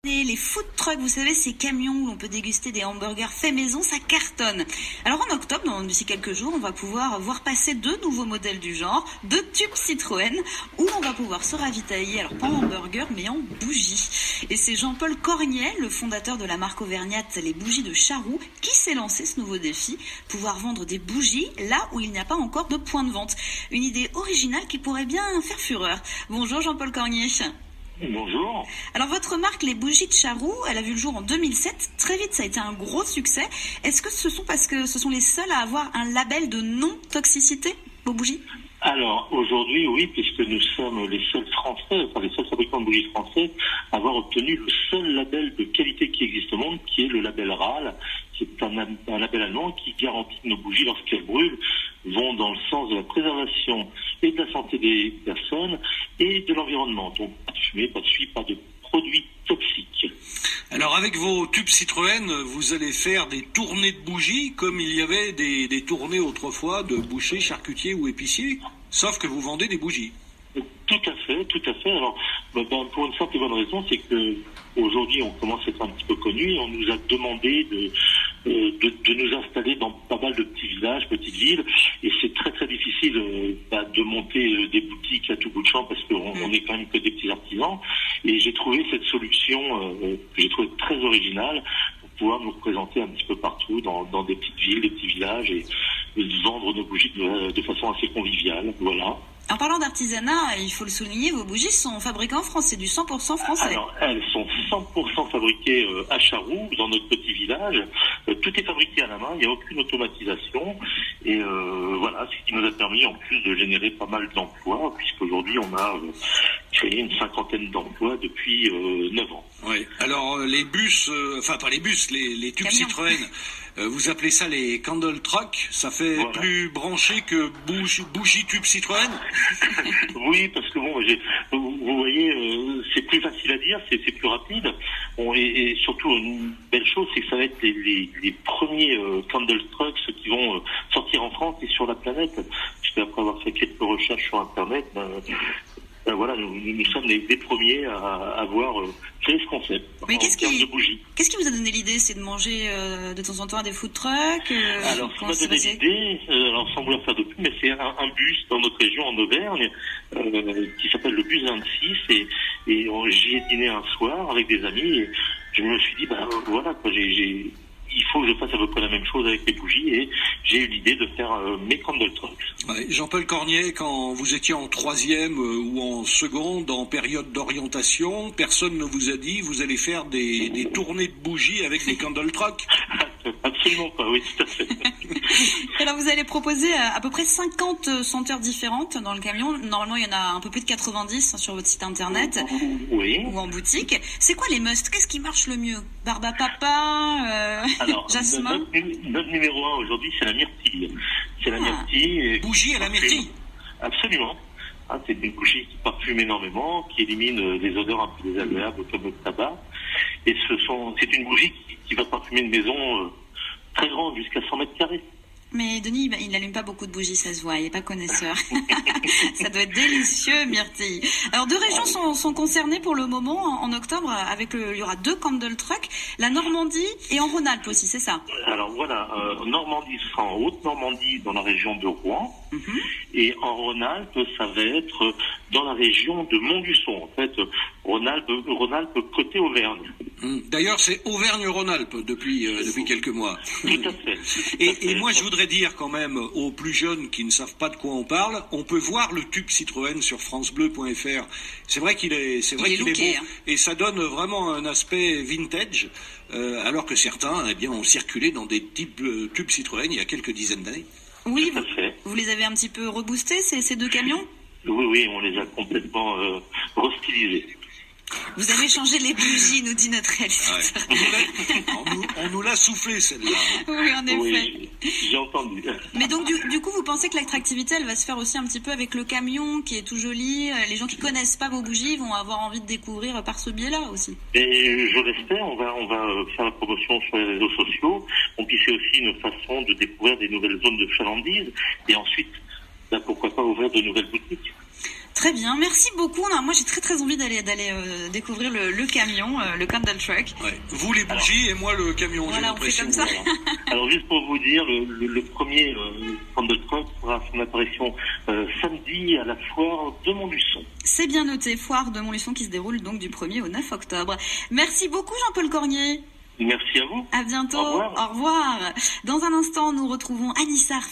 Les food trucks, vous savez, ces camions où l'on peut déguster des hamburgers faits maison, ça cartonne. Alors en octobre, d'ici quelques jours, on va pouvoir voir passer 2 nouveaux modèles du genre, 2 tubes Citroën, où on va pouvoir se ravitailler, alors pas en hamburger, mais en bougies. Et c'est Jean-Paul Cornier, le fondateur de la marque auvergnate Les Bougies de Charroux, qui s'est lancé ce nouveau défi, pouvoir vendre des bougies là où il n'y a pas encore de point de vente. Une idée originale qui pourrait bien faire fureur. Bonjour Jean-Paul Cornier. Bonjour. Alors votre marque Les Bougies de Charroux, elle a vu le jour en 2007. Très vite, ça a été un gros succès. Est-ce que ce sont parce que ce sont les seuls à avoir un label de non-toxicité, vos bougies ? Alors aujourd'hui, oui, puisque nous sommes les seuls Français, enfin les seuls fabricants de bougies français, à avoir obtenu le seul label de qualité qui existe au monde, qui est le label RAL, qui est un label allemand qui garantit que nos bougies, lorsqu'elles brûlent, vont dans le sens de la préservation et de la santé des personnes et de l'environnement. Donc pas de fumée, pas de suie, pas de produits toxiques. Alors avec vos tubes Citroën, vous allez faire des tournées de bougies comme il y avait des tournées autrefois de bouchers, charcutiers ou épiciers, sauf que vous vendez des bougies. Tout à fait, tout à fait. Alors, pour une simple et bonne raison, c'est que aujourd'hui, on commence à être un petit peu connu et on nous a demandé de nous installer dans pas mal de petits villages, petites villes, et c'est très très difficile de monter des boutiques à tout bout de champ parce qu'on est quand même que des petits artisans. Et j'ai trouvé cette solution que j'ai trouvée très originale pour pouvoir nous représenter un petit peu partout dans des petites villes, des petits villages et vendre nos bougies de façon assez conviviale. Voilà. En parlant d'artisanat, il faut le souligner, vos bougies sont fabriquées en France, c'est du 100% français. Alors, elles sont 100% fabriquées à Charroux, dans notre petit village. Tout est fabriqué à la main, il n'y a aucune automatisation. Et voilà, ce qui nous a permis en plus de générer pas mal d'emplois, puisqu'aujourd'hui on a créé une 50aine d'emplois depuis 9 ans. Oui. Alors les bus, enfin pas les bus, les tubes Camions. Citroën, vous appelez ça les candle trucks, ça fait Voilà. plus branché que bougie tube Citroën. Oui, parce que bon, vous voyez, c'est plus facile à dire, c'est plus rapide. Bon, et surtout, une belle chose, c'est que ça va être les premiers candle trucks qui vont sortir en France et sur la planète. Puisque après avoir fait quelques recherches sur Internet, voilà, nous sommes les premiers à avoir créé ce concept. Mais en termes de bougies. qu'est-ce qui vous a donné l'idée? C'est de manger de temps en temps à des food trucks Alors, ce qui comment m'a ça s'est donné passé l'idée, alors sans vouloir faire de pub, mais c'est un bus dans notre région en Auvergne qui s'appelle le bus 26 et j'y ai dîné un soir avec des amis et je me suis dit, voilà, quoi, il faut que je fasse à peu près la même chose avec les bougies et j'ai eu l'idée de faire mes candle trucks. Ouais, Jean-Paul Cornier, quand vous étiez en 3e ou en seconde, en période d'orientation, personne ne vous a dit vous allez faire des tournées de bougies avec des candle trucks. Absolument pas, oui, tout à fait. Alors vous allez proposer à peu près 50 senteurs différentes dans le camion. Normalement, il y en a un peu plus de 90 sur votre site internet Oui. ou en boutique. C'est quoi les musts? Qu'est-ce qui marche le mieux? Barbe à papa, Alors, jasmin? notre numéro 1 aujourd'hui, c'est la myrtille. C'est la myrtille. Et Bougie à la myrtille. Absolument. C'est une bougie qui parfume énormément, qui élimine des odeurs un peu désagréables comme le tabac. Et c'est une bougie qui va parfumer une maison très grande, jusqu'à 100 mètres carrés. Mais Denis, il n'allume pas beaucoup de bougies, ça se voit, il n'est pas connaisseur. Ça doit être délicieux, myrtille. Alors, 2 régions sont concernées pour le moment en octobre. Il y aura 2 candle trucks, la Normandie et en Rhône-Alpes aussi, c'est ça? Alors voilà, Normandie sera en Haute-Normandie, dans la région de Rouen. Et en Rhône-Alpes, ça va être dans la région de Montluçon. En fait, Rhône-Alpes côté Auvergne. D'ailleurs, c'est Auvergne-Rhône-Alpes depuis quelques mois. Tout à fait. Et moi, je voudrais dire quand même aux plus jeunes qui ne savent pas de quoi on parle, on peut voir le tube Citroën sur francebleu.fr. C'est vrai qu'il est looké, beau et ça donne vraiment un aspect vintage, alors que certains, ont circulé dans des tubes Citroën il y a quelques dizaines d'années. Oui, Tout à fait. vous les avez un petit peu reboostés, ces 2 camions? Oui, on les a complètement restylisés. Vous avez changé les bougies, nous dit notre réalisateur. On nous l'a soufflé celle-là. Oui, en effet. Oui, j'ai entendu. Mais donc, du coup, vous pensez que l'attractivité, elle va se faire aussi un petit peu avec le camion qui est tout joli. Les gens qui connaissent pas vos bougies vont avoir envie de découvrir par ce biais-là aussi. Et je l'espère, on va faire la promotion sur les réseaux sociaux. Puis c'est aussi une façon de découvrir des nouvelles zones de chalandise. Et ensuite, pourquoi pas ouvrir de nouvelles boutiques. Très bien, merci beaucoup. Non, moi j'ai très envie d'aller découvrir le camion, le Candle Truck. Ouais. Vous les bougies et moi le camion, j'ai Voilà, on fait l'impression. comme ça. Voilà. Alors juste pour vous dire, le premier Candle Truck fera son apparition samedi à la foire de Montluçon. C'est bien noté, foire de Montluçon qui se déroule donc du 1er au 9 octobre. Merci beaucoup Jean-Paul Cornier. Merci à vous. À bientôt. Au revoir. Au revoir. Dans un instant, nous retrouvons Anissa